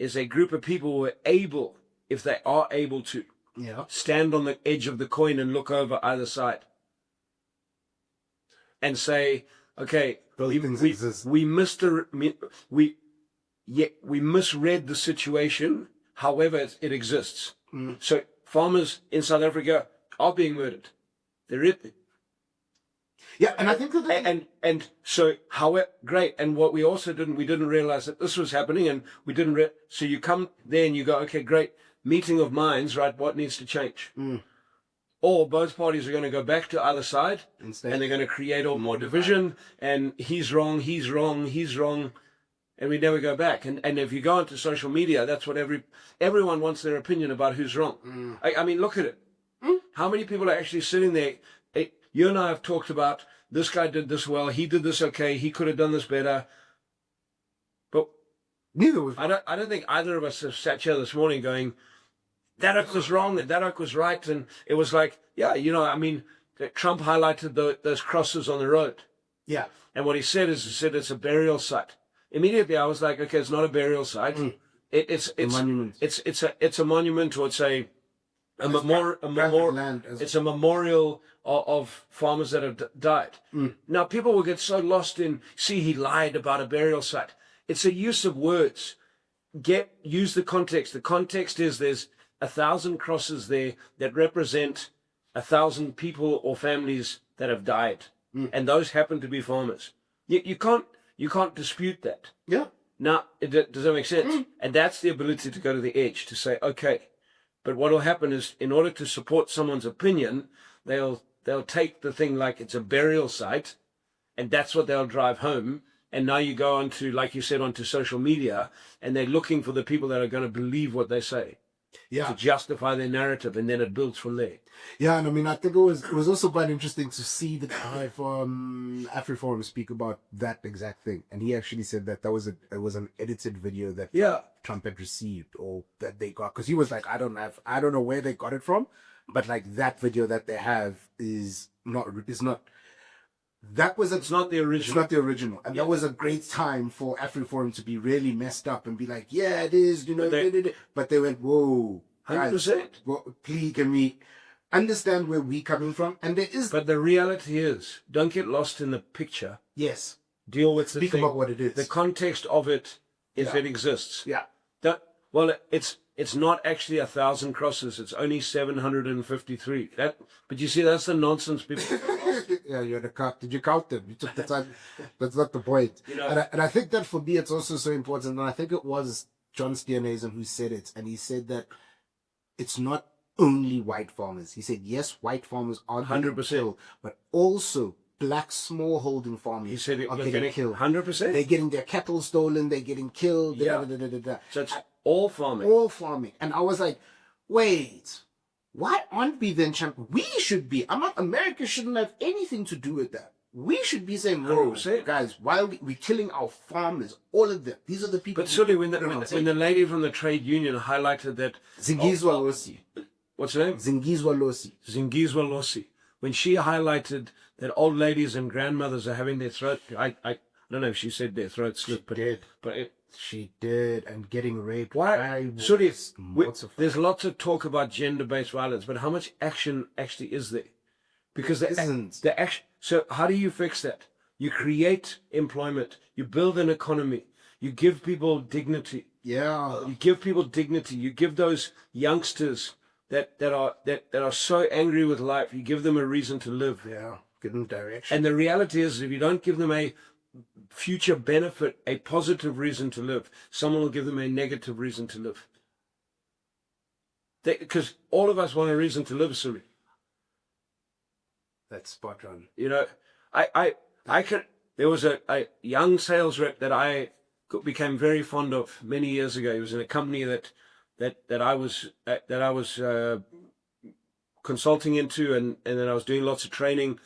[SPEAKER 1] is a group of people were able, if they are able to, stand on the edge of the coin and look over either side and say, okay, we misread the situation. However, it exists. So farmers in South Africa are being murdered.
[SPEAKER 2] And I think that
[SPEAKER 1] and so however great. And what we also we didn't realize that this was happening, and we didn't. So you come there and you go, okay, great, meeting of minds, right? What needs to change? Or both parties are going to go back to either side, and they're going to create all more division. And he's wrong, he's wrong, he's wrong. And we never go back. And if you go onto social media, that's what everyone wants their opinion about who's wrong. I mean, look at it. How many people are actually sitting there? You and I have talked about this guy did this well, he did this okay, he could have done this better. But I don't think either of us have sat here this morning going, that oak was wrong and that oak was right. And it was like, Trump highlighted those crosses on the road. Yeah. And what he said it's a burial site. Immediately, I was like, okay, it's not a burial site. It's a monument. It's a monument, or it's a memorial. It's a memorial of farmers that have died. Now, people will get so lost in, he lied about a burial site. It's a use of words. Use the context. The context is there's 1,000 crosses there that represent 1,000 people or families that have died, and those happen to be farmers. You can't dispute that. Yeah. Now, does that make sense? And that's the ability to go to the edge, to say, okay, But what will happen is, in order to support someone's opinion, they'll take the thing like it's a burial site, and that's what they'll drive home. And now you go onto, like you said, onto social media, and they're looking for the people that are going to believe what they say, to justify their narrative, and then it builds from there.
[SPEAKER 2] Yeah, and I mean, I think it was also quite interesting to see the guy from AfriForum speak about that exact thing, and he actually said that it was an edited video that Trump had received, or that they got, because he was like, I don't know where they got it from, but like that video that they have is not. It's not the original. It's not the original. And that was a great time for AfriForum to be really messed up and be like, yeah, it is, you know, but they went, whoa,
[SPEAKER 1] 100%.
[SPEAKER 2] Well, please, can we understand where we're coming from? And there is.
[SPEAKER 1] But the reality is, don't get lost in the picture.
[SPEAKER 2] Yes.
[SPEAKER 1] Deal with the
[SPEAKER 2] Speak
[SPEAKER 1] thing.
[SPEAKER 2] about what it is.
[SPEAKER 1] The context of it is it exists.
[SPEAKER 2] Yeah.
[SPEAKER 1] It's not actually 1,000 crosses. It's only 753. But you see, that's the nonsense people.
[SPEAKER 2] Yeah, you had a count. Did you count them? You took the time. That's not the point. You know, and I think that for me, it's also so important. And I think it was John Steenhuisen who said it. And he said that it's not only white farmers. He said, yes, white farmers are
[SPEAKER 1] 100%,
[SPEAKER 2] but also black smallholding farmers.
[SPEAKER 1] He said
[SPEAKER 2] are getting killed.
[SPEAKER 1] 100%.
[SPEAKER 2] They're getting their cattle stolen. They're getting killed.
[SPEAKER 1] Yeah. So it's all farming.
[SPEAKER 2] All farming. And I was like, wait, why aren't we then champions? We should be. America shouldn't have anything to do with that. We should be saying, whoa, guys, why are we killing our farmers? All of them. These are the people.
[SPEAKER 1] But Suli, when the lady from the trade union highlighted that.
[SPEAKER 2] Zingizwa Losi.
[SPEAKER 1] What's her name?
[SPEAKER 2] Zingizwa Losi.
[SPEAKER 1] Zingizwa Losi. When she highlighted that old ladies and grandmothers are having their throat, I don't know if she said their throat slit, but
[SPEAKER 2] she did, and getting raped.
[SPEAKER 1] Why? Suli, there's lots of talk about gender-based violence, but how much action actually is there? Because the action. So how do you fix that? You create employment. You build an economy. You give people dignity.
[SPEAKER 2] Yeah.
[SPEAKER 1] You give people dignity. You give those youngsters that are so angry with life. You give them a reason to live.
[SPEAKER 2] Yeah. Give them direction.
[SPEAKER 1] And the reality is, if you don't give them a future benefit, a positive reason to live, someone will give them a negative reason to live. Because all of us want a reason to live, Cyril.
[SPEAKER 2] That's spot on.
[SPEAKER 1] You know, there was a young sales rep that I became very fond of many years ago. He was in a company that I was consulting into, and then I was doing lots of training,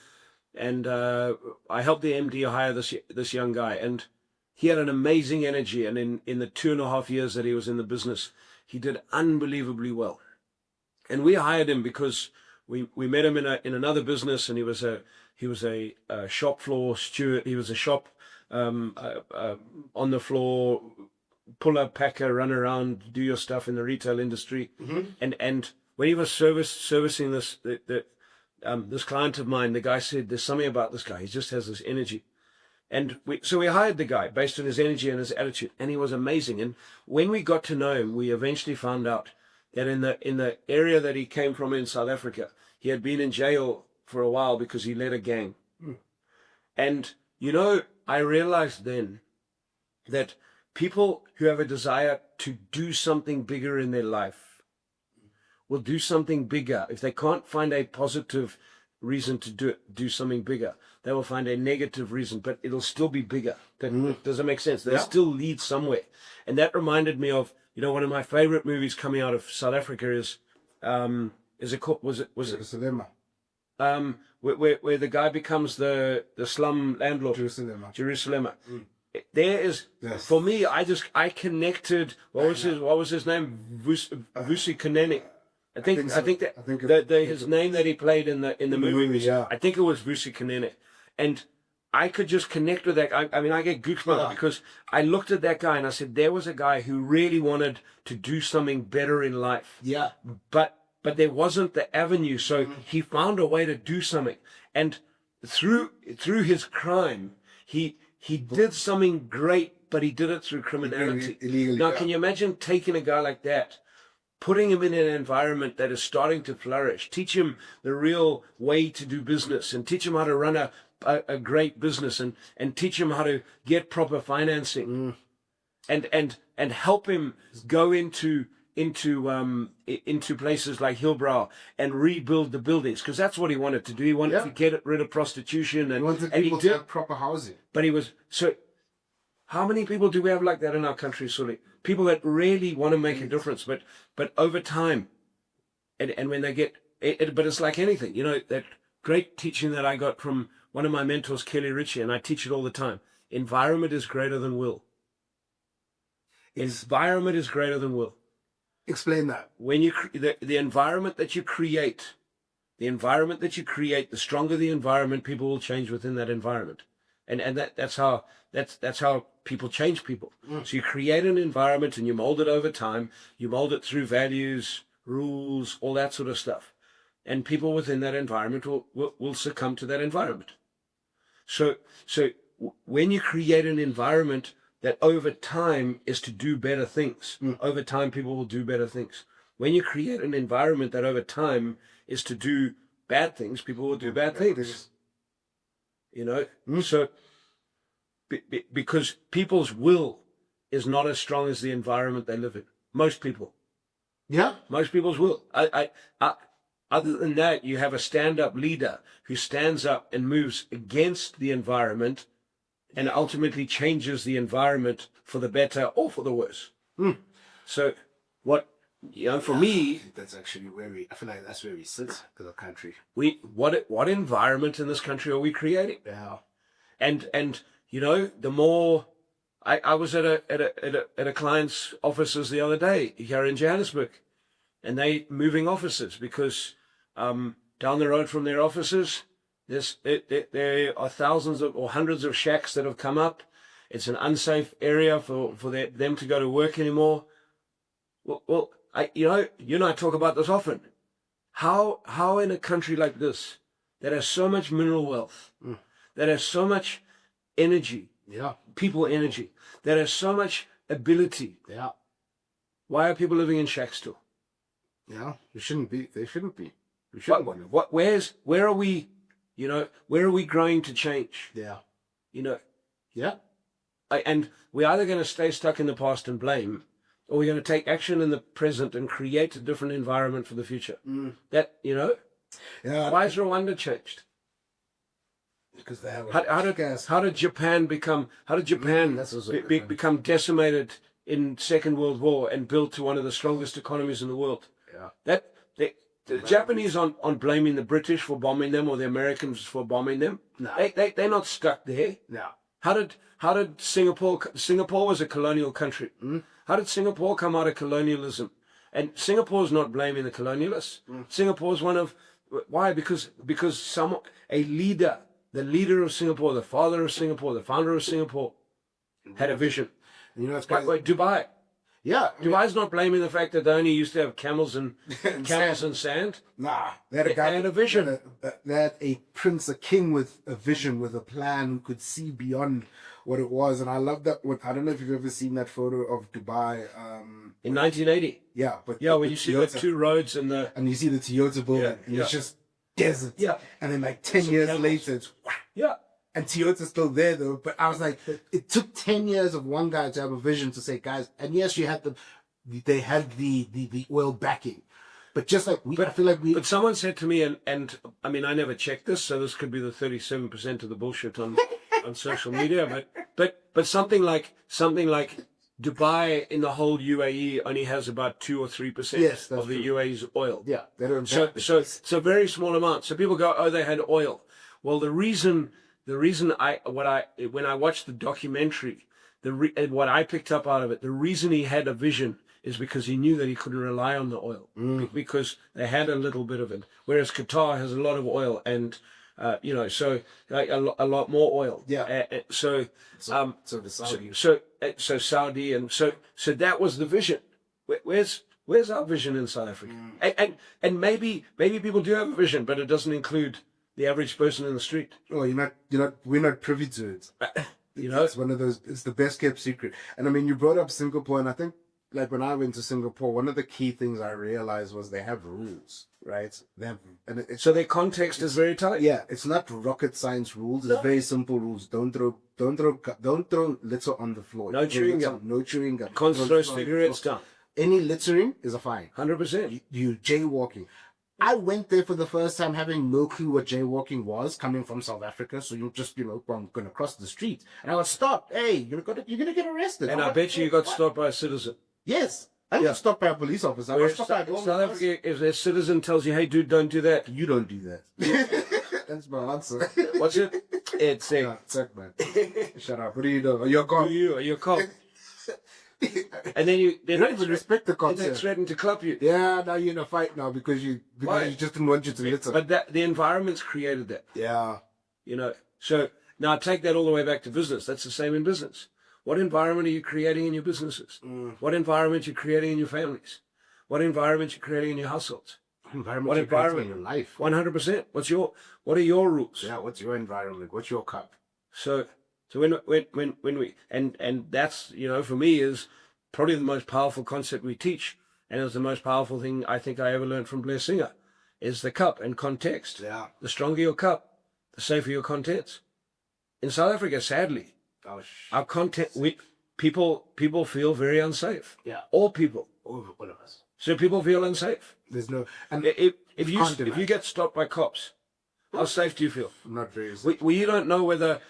[SPEAKER 1] and I helped the MD hire this young guy, and he had an amazing energy, and in the 2.5 years that he was in the business, he did unbelievably well. And we hired him because we met him in another business, and he was a shop floor steward. He was a shop on the floor, pull up, packer, run around, do your stuff in the retail industry. Mm-hmm. And when he was servicing this client of mine, the guy said, "There's something about this guy. He just has this energy." And so we hired the guy based on his energy and his attitude, and he was amazing. And when we got to know him, we eventually found out that in the area that he came from in South Africa, he had been in jail for a while because he led a gang. And, you know, I realized then that people who have a desire to do something bigger in their life will do something bigger. If they can't find a positive reason to do something bigger, they will find a negative reason, but it'll still be bigger. Does that make sense? They'll still lead somewhere. And that reminded me of, you know, one of my favorite movies coming out of South Africa is it called, was it
[SPEAKER 2] Jerusalem.
[SPEAKER 1] Where the guy becomes the slum landlord. Jerusalem. There is, for me, I connected. What was his name? Vusi Kanene. I think his name that he played in the movie.
[SPEAKER 2] Yeah.
[SPEAKER 1] I think it was Vusi Kanene, and I could just connect with that guy. I mean, I get goosebumps because I looked at that guy and I said, there was a guy who really wanted to do something better in life.
[SPEAKER 2] Yeah.
[SPEAKER 1] But there wasn't the avenue, so he found a way to do something. And through his crime, he did something great, but he did it through criminality.
[SPEAKER 2] Illegally.
[SPEAKER 1] Now, can you imagine taking a guy like that, putting him in an environment that is starting to flourish, teach him the real way to do business, and teach him how to run a great business, and teach him how to get proper financing, and help him go into into places like Hillbrow and rebuild the buildings, because that's what he wanted to do. He wanted to get rid of prostitution, and
[SPEAKER 2] He wanted
[SPEAKER 1] and
[SPEAKER 2] people
[SPEAKER 1] he did.
[SPEAKER 2] to have proper housing.
[SPEAKER 1] But he was so. How many people do we have like that in our country, Sully? People that really want to make a difference, but over time, and when they get it, but it's like anything, you know, that great teaching that I got from one of my mentors, Kelly Ritchie, and I teach it all the time. Environment is greater than will. Environment is greater than will.
[SPEAKER 2] Explain that.
[SPEAKER 1] When you the environment that you create, the stronger the environment, people will change within that environment, and that's how people change people. So you create an environment and you mold it over time. You mold it through values, rules, all that sort of stuff, and people within that environment will succumb to that environment. So when you create an environment that over time is to do better things, over time people will do better things. When you create an environment that over time is to do bad things, people will do bad things. You know, so because people's will is not as strong as the environment they live in. Most people.
[SPEAKER 2] Yeah.
[SPEAKER 1] Most people's will. Other than that, you have a stand-up leader who stands up and moves against the environment and ultimately changes the environment for the better or for the worse. So what, you know, for me,
[SPEAKER 2] that's actually I feel like that's where we sit as a country.
[SPEAKER 1] What environment in this country are we creating?
[SPEAKER 2] Yeah.
[SPEAKER 1] And you know, the more I was at a client's offices the other day here in Johannesburg, and they moving offices because down the road from their offices, there are thousands or hundreds of shacks that have come up. It's an unsafe area for them to go to work anymore. Well, you and I talk about this often. How in a country like this that has so much mineral wealth, that has so much energy, people energy, that has so much ability, why are people living in shacks still?
[SPEAKER 2] Yeah, they shouldn't be. They shouldn't be. We
[SPEAKER 1] shouldn't. Where are we? You know, where are we growing to change?
[SPEAKER 2] Yeah.
[SPEAKER 1] You know.
[SPEAKER 2] Yeah.
[SPEAKER 1] And we're either going to stay stuck in the past and blame, or we're going to take action in the present and create a different environment for the future. That, you know.
[SPEAKER 2] Yeah.
[SPEAKER 1] Why is Rwanda changed?
[SPEAKER 2] Because they have
[SPEAKER 1] how did Japan become become decimated in Second World War and built to one of the strongest economies in the world? Yeah. The Japanese aren't blaming the British for bombing them or the Americans for bombing them. No. They're not stuck there.
[SPEAKER 2] No.
[SPEAKER 1] How did Singapore was a colonial country. How did Singapore come out of colonialism? And Singapore's not blaming the colonialists. Singapore's why? Because a leader, the leader of Singapore, the father of Singapore, the founder of Singapore, had a vision.
[SPEAKER 2] You know,
[SPEAKER 1] wait, Dubai.
[SPEAKER 2] Yeah,
[SPEAKER 1] Dubai's not blaming the fact that they only used to have camels and sand.
[SPEAKER 2] Nah, they had a vision. They had a prince, a king with a vision, with a plan, who could see beyond what it was. And I love that. I don't know if you've ever seen that photo of Dubai.
[SPEAKER 1] In 1980.
[SPEAKER 2] Yeah, but
[SPEAKER 1] when you see the two roads and
[SPEAKER 2] you see the Toyota building, and it's just desert. Yeah, and then like 10 years later, it's And Toyota's still there though, but I was like, it took 10 years of one guy to have a vision to say, guys, and yes, they had the oil backing, but just like I feel like
[SPEAKER 1] But someone said to me, and I mean, I never checked this, so this could be the 37% of the bullshit on social media, but something like Dubai in the whole UAE only has about 2 or 3% of the UAE's oil.
[SPEAKER 2] Yeah, they don't.
[SPEAKER 1] So very small amount. So people go, oh, they had oil. Well, when I watched the documentary, what I picked up out of it, the reason he had a vision is because he knew that he couldn't rely on the oil because they had a little bit of it, whereas Qatar has a lot of oil and so like a lot more oil.
[SPEAKER 2] Yeah.
[SPEAKER 1] So
[SPEAKER 2] the Saudi.
[SPEAKER 1] So Saudi and so that was the vision. Where's our vision in South Africa? And maybe people do have a vision, but it doesn't include the average person in the street.
[SPEAKER 2] Oh, we're not privy to it. It's one of those. It's the best kept secret. And I mean, you brought up Singapore, and I think like when I went to Singapore, one of the key things I realized was they have rules, right?
[SPEAKER 1] So their context is very tight.
[SPEAKER 2] Yeah, it's not rocket science rules. It's very simple rules. Don't throw litter on the floor.
[SPEAKER 1] No chewing gum.
[SPEAKER 2] No chewing gum.
[SPEAKER 1] Can't throw cigarettes down.
[SPEAKER 2] Any littering is a fine.
[SPEAKER 1] 100%.
[SPEAKER 2] You jaywalking. I went there for the first time having no clue what jaywalking was, coming from South Africa. So you're just, going to cross the street. And I was stopped. Hey, you're going to get arrested.
[SPEAKER 1] And I bet you got stopped by a citizen.
[SPEAKER 2] Yes. I got stopped by a police officer. I got stopped by a
[SPEAKER 1] South Africa, if a citizen tells you, hey, dude, don't do that.
[SPEAKER 2] You don't do that. That's my answer.
[SPEAKER 1] What's it? It's a...
[SPEAKER 2] Yeah, check, man. Shut up. What do you know? You're a cop.
[SPEAKER 1] Are you a cop? And then you
[SPEAKER 2] don't even respect the cops.
[SPEAKER 1] They threaten to club you.
[SPEAKER 2] Yeah, now you're in a fight now because you just didn't want you to litter.
[SPEAKER 1] But the environment's created that.
[SPEAKER 2] Yeah.
[SPEAKER 1] So now take that all the way back to business. That's the same in business. What environment are you creating in your businesses? What environment are you creating in your families? What environment are you creating in your households?
[SPEAKER 2] What environment in your life?
[SPEAKER 1] 100%. What are your rules?
[SPEAKER 2] Yeah, what's your environment? What's your cup?
[SPEAKER 1] So when we and that's for me is probably the most powerful concept we teach, and it was the most powerful thing I think I ever learned from Blair Singer, is the cup and context.
[SPEAKER 2] Yeah.
[SPEAKER 1] The stronger your cup, the safer your contents. In South Africa, sadly, our content people feel very unsafe.
[SPEAKER 2] Yeah.
[SPEAKER 1] All people.
[SPEAKER 2] All of us.
[SPEAKER 1] So people feel unsafe.
[SPEAKER 2] There's no and
[SPEAKER 1] if you get stopped by cops, how safe do you feel?
[SPEAKER 2] Not very safe.
[SPEAKER 1] Well, you don't know whether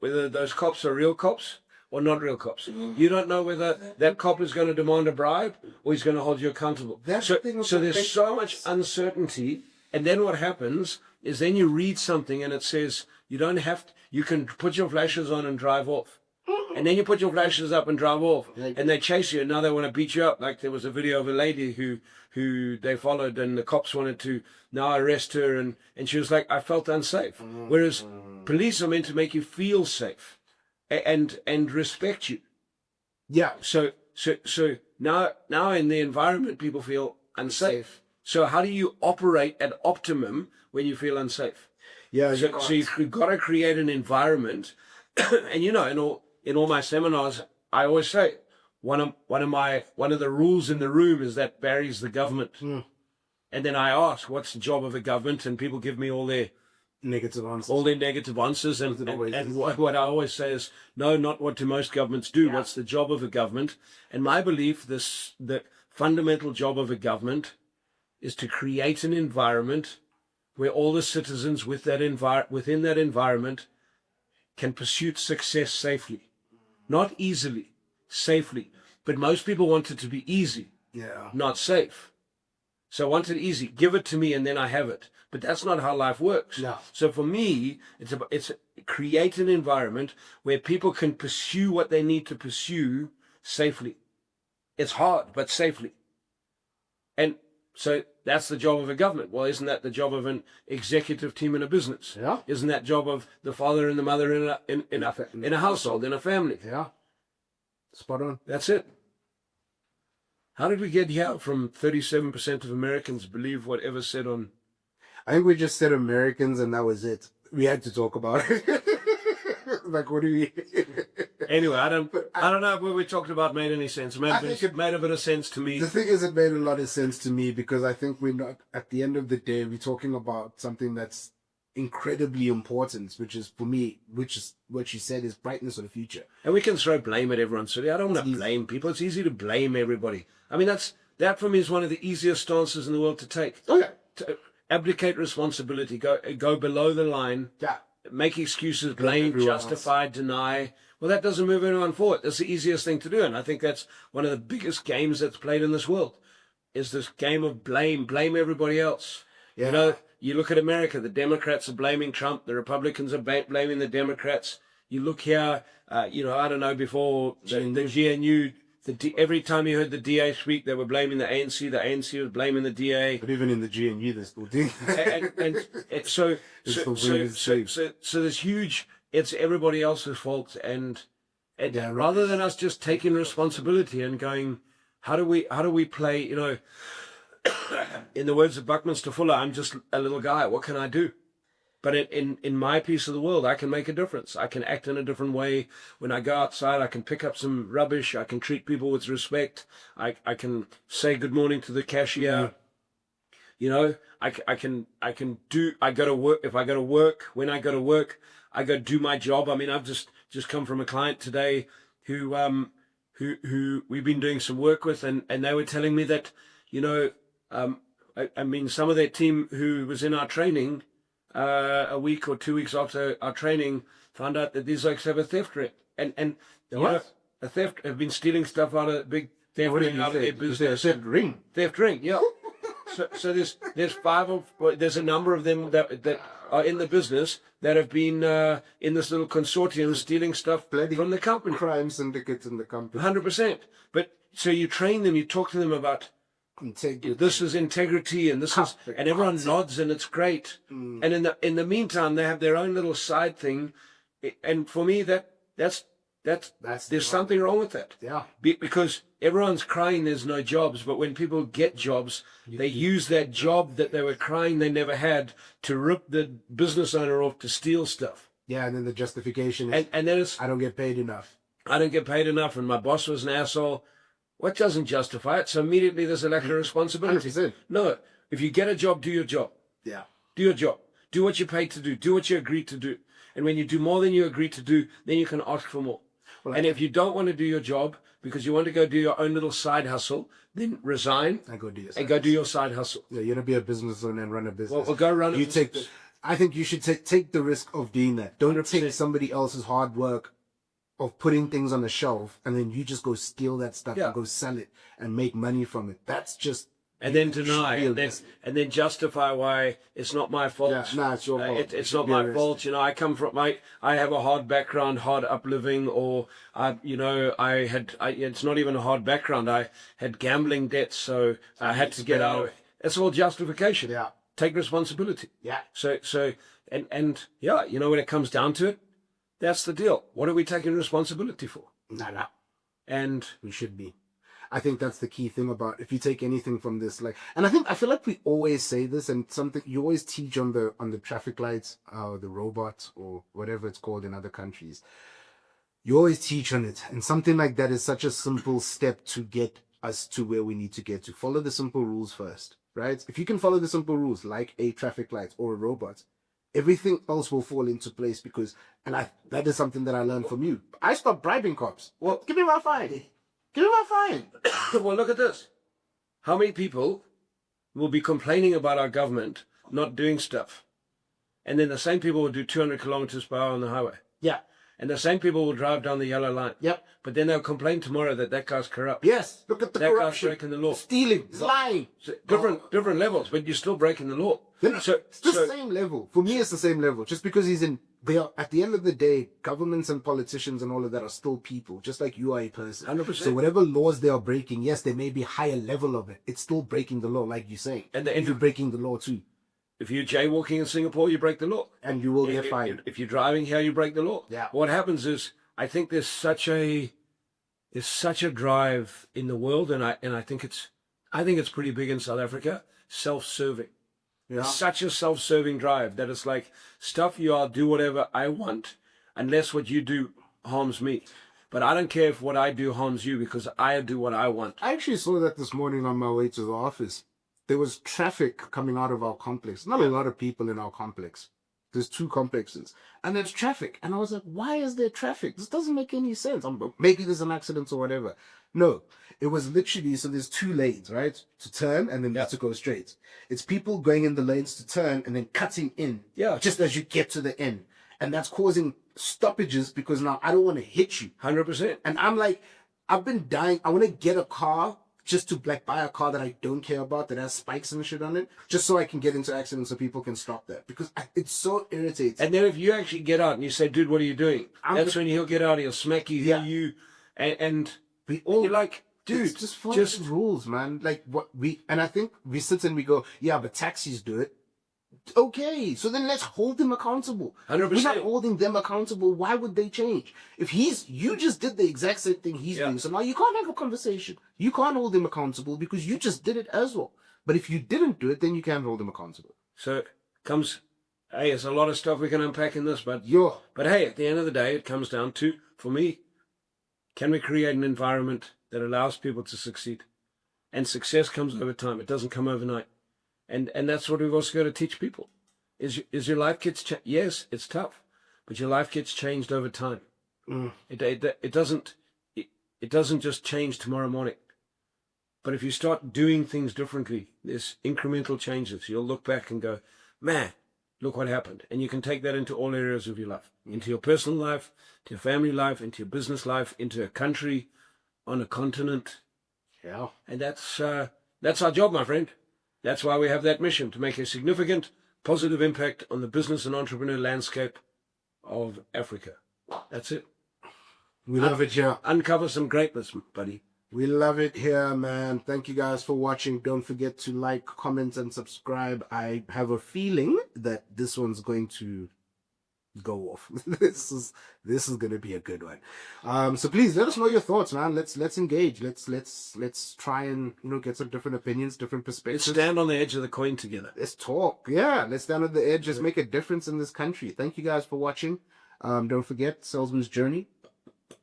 [SPEAKER 1] those cops are real cops or not real cops. You don't know whether that cop is going to demand a bribe or he's going to hold you accountable. So there's so much uncertainty. And then what happens is then you read something and it says you can put your flashes on and drive off. And then you put your flashes up and drive off, and they chase you, and now they want to beat you up. Like there was a video of a lady who they followed, and the cops wanted to now arrest her, and she was like, I felt unsafe. Whereas police are meant to make you feel safe and respect you.
[SPEAKER 2] Yeah.
[SPEAKER 1] So now in the environment, people feel unsafe. So how do you operate at optimum when you feel unsafe?
[SPEAKER 2] Yeah.
[SPEAKER 1] So you've got to create an environment, and in all my seminars, I always say one of the rules in the room is that Barry's the government. And then I ask, what's the job of a government? And people give me all their
[SPEAKER 2] negative answers.
[SPEAKER 1] And what I always say is, no, not what do most governments do. Yeah. What's the job of a government? And my belief, the fundamental job of a government is to create an environment where all the citizens within that environment can pursue success safely. Not easily, safely. But most people want it to be easy, not safe. So I want it easy. Give it to me and then I have it. But that's not how life works.
[SPEAKER 2] No.
[SPEAKER 1] So for me, it's create an environment where people can pursue what they need to pursue safely. It's hard, but safely. And so that's the job of a government. Well, isn't that the job of an executive team in a business?
[SPEAKER 2] Yeah.
[SPEAKER 1] Isn't that job of the father and the mother in a household, in a family?
[SPEAKER 2] Yeah. Spot on.
[SPEAKER 1] That's it. How did we get here from 37% of Americans believe whatever said on...
[SPEAKER 2] I think we just said Americans and that was it. We had to talk about it. Like, what do we...
[SPEAKER 1] Anyway, I don't know if what we talked about made any sense. It made a bit of sense to me.
[SPEAKER 2] The thing is, it made a lot of sense to me because I think we're not, at the end of the day, we're talking about something that's incredibly important, which is, for me, which is what she said is brightness of the future.
[SPEAKER 1] And we can throw blame at everyone. So I don't want to blame people. It's easy to blame everybody. I mean, that for me is one of the easiest stances in the world to take.
[SPEAKER 2] Okay.
[SPEAKER 1] To abdicate responsibility, go below the line.
[SPEAKER 2] Yeah.
[SPEAKER 1] Make excuses, blame, justify, deny. Well, that doesn't move anyone forward. That's the easiest thing to do. And I think that's one of the biggest games that's played in this world, is this game of blame everybody else.
[SPEAKER 2] Yeah.
[SPEAKER 1] You look at America, the Democrats are blaming Trump, the Republicans are blaming the Democrats. You look here, I don't know, before the GNU, every time you heard the DA speak, they were blaming the ANC was blaming the DA.
[SPEAKER 2] But even in the GNU, they're still doing
[SPEAKER 1] so there's huge, it's everybody else's fault. And rather than us just taking responsibility and going, how do we play, in the words of Buckminster Fuller, I'm just a little guy. What can I do? But in my piece of the world, I can make a difference. I can act in a different way. When I go outside, I can pick up some rubbish. I can treat people with respect. I can say good morning to the cashier. I go to work. If I go to work, when I go to work, I go do my job. I mean, I've just come from a client today who who we've been doing some work with, and they were telling me that, I mean, some of their team who was in our training a week or 2 weeks after our training found out that these folks have a theft ring, and a theft have been stealing stuff out of big theft ring out of their business. Theft ring, yeah. So there's a number of them that are in the business that have been in this little consortium stealing stuff from the company.
[SPEAKER 2] Crime syndicates in the company.
[SPEAKER 1] 100%. But so you train them, you talk to them about
[SPEAKER 2] integrity. This
[SPEAKER 1] is integrity, and this is, and everyone nods, and it's great. And in the meantime, they have their own little side thing, and for me, that's there's something wrong with that.
[SPEAKER 2] Yeah.
[SPEAKER 1] Because everyone's crying there's no jobs, but when people get jobs, they use that job that they were crying they never had to rip the business owner off to steal stuff.
[SPEAKER 2] Yeah, and then the justification is,
[SPEAKER 1] and then it's,
[SPEAKER 2] I don't get paid enough.
[SPEAKER 1] I don't get paid enough, and my boss was an asshole. What doesn't justify it? So immediately there's a lack of responsibility.
[SPEAKER 2] 100%.
[SPEAKER 1] No, if you get a job, do your job.
[SPEAKER 2] Yeah.
[SPEAKER 1] Do your job. Do what you're paid to do. Do what you agreed to do. And when you do more than you agreed to do, then you can ask for more. Well, and if you don't want to do your job because you want to go do your own little side hustle, then resign
[SPEAKER 2] and go do your side
[SPEAKER 1] hustle.
[SPEAKER 2] Yeah, you want to be a business owner and run a business.
[SPEAKER 1] Well, go run a
[SPEAKER 2] business. I think you should take the risk of doing that. Don't 100%. Take somebody else's hard work of putting things on the shelf and then you just go steal that stuff and go sell it and make money from it. That's just...
[SPEAKER 1] And then deny, and then justify why it's not my fault.
[SPEAKER 2] Yeah, no, it's your fault.
[SPEAKER 1] It's not my fault. I come from I have a hard background, hard upliving, or it's not even a hard background. I had gambling debts, so I had to get out of it. It's all justification.
[SPEAKER 2] Yeah.
[SPEAKER 1] Take responsibility.
[SPEAKER 2] Yeah.
[SPEAKER 1] So when it comes down to it, that's the deal. What are we taking responsibility for?
[SPEAKER 2] No.
[SPEAKER 1] And
[SPEAKER 2] we should be. I think that's the key thing about, if you take anything from this, and I feel like we always say this, and something you always teach on the traffic lights, the robots, or whatever it's called in other countries. You always teach on it, and something like that is such a simple step to get us to where we need to get to. Follow the simple rules first, right? If you can follow the simple rules, like a traffic light or a robot, everything else will fall into place. Because, that is something that I learned from you. I stopped bribing cops. Well, give me my fine. Give me my fine.
[SPEAKER 1] Well, look at this. How many people will be complaining about our government not doing stuff? And then the same people will do 200 kilometers per hour on the highway.
[SPEAKER 2] Yeah.
[SPEAKER 1] And the same people will drive down the yellow line.
[SPEAKER 2] Yep.
[SPEAKER 1] But then they'll complain tomorrow that guy's corrupt.
[SPEAKER 2] Yes. Look at the corruption.
[SPEAKER 1] That guy's breaking the law.
[SPEAKER 2] Stealing. Lying.
[SPEAKER 1] So different levels, but you're still breaking the law.
[SPEAKER 2] It's the same level. For me, it's the same level. Just because they are, at the end of the day, governments and politicians and all of that are still people, just like you are a person.
[SPEAKER 1] 100%.
[SPEAKER 2] So whatever laws they are breaking, yes, there may be higher level of it. It's still breaking the law, like you say. And you're breaking the law too.
[SPEAKER 1] If you're jaywalking in Singapore, you break the law.
[SPEAKER 2] And you will get fined.
[SPEAKER 1] If you're driving here, you break the law.
[SPEAKER 2] Yeah.
[SPEAKER 1] What happens is, I think there's such a drive in the world, and I think it's pretty big in South Africa, self-serving.
[SPEAKER 2] Yeah.
[SPEAKER 1] Such a self-serving drive that it's like, stuff you are, do whatever I want, unless what you do harms me. But I don't care if what I do harms you, because I do what I want.
[SPEAKER 2] I actually saw that this morning on my way to the office. There was traffic coming out of our complex. Not a lot of people in our complex. There's 2 complexes. And there's traffic. And I was like, why is there traffic? This doesn't make any sense. Maybe there's an accident or whatever. No. It was literally, so there's 2 lanes, right? To turn and then to go straight. It's people going in the lanes to turn and then cutting in.
[SPEAKER 1] Yeah.
[SPEAKER 2] Just as you get to the end. And that's causing stoppages because now I don't want to hit you.
[SPEAKER 1] 100%.
[SPEAKER 2] And I'm like, I've been dying. I want to get a car just to buy a car that I don't care about, that has spikes and shit on it, just so I can get into accidents so people can stop that. Because it's so irritating.
[SPEAKER 1] And then if you actually get out and you say, dude, what are you doing? That's when he'll get out, he'll smack you, hit you, and
[SPEAKER 2] we all,
[SPEAKER 1] you're like, dude,
[SPEAKER 2] just follow the rules, man. Like and I think we sit and we go, yeah, but taxis do it. Okay, so then let's hold them accountable.
[SPEAKER 1] 100%.
[SPEAKER 2] We're not holding them accountable. Why would they change? If you just did the exact same thing he's doing, so now you can't have a conversation. You can't hold him accountable because you just did it as well. But if you didn't do it, then you can hold him accountable.
[SPEAKER 1] So hey, there's a lot of stuff we can unpack in this, but hey, at the end of the day, it comes down to, for me, can we create an environment that allows people to succeed? And success comes over time. It doesn't come overnight. And that's what we've also got to teach people. Is your life kits yes, it's tough, but your life kits changed over time. It doesn't. It doesn't just change tomorrow morning. But if you start doing things differently, there's incremental changes. You'll look back and go, man, look what happened. And you can take that into all areas of your life, into your personal life, to your family life, into your business life, into a country, on a continent.
[SPEAKER 2] Yeah.
[SPEAKER 1] And that's our job, my friend. That's why we have that mission, to make a significant positive impact on the business and entrepreneur landscape of Africa. That's it.
[SPEAKER 2] We love it here.
[SPEAKER 1] Uncover some greatness, buddy.
[SPEAKER 2] We love it here, man. Thank you guys for watching. Don't forget to like, comment, and subscribe. I have a feeling that this one's going to go off. This is going to be a good one. So please let us know your thoughts, man. Let's engage. Let's try and get some different opinions, different perspectives.
[SPEAKER 1] Let's stand on the edge of the coin together.
[SPEAKER 2] Let's talk. Yeah, let's stand on the edge. Let's make a difference in this country. Thank you guys for watching. Don't forget Salesman's Journey.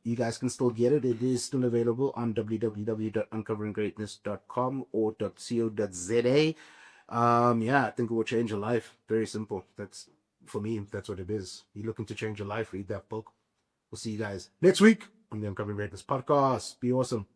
[SPEAKER 2] You guys can still get it. It is still available on www.uncoveringgreatness.com or .co.za. Yeah, I think it will change your life. Very simple. That's, for me, that's what it is. You're looking to change your life, read that book. We'll see you guys next week on the Uncovering Greatness podcast. Be awesome.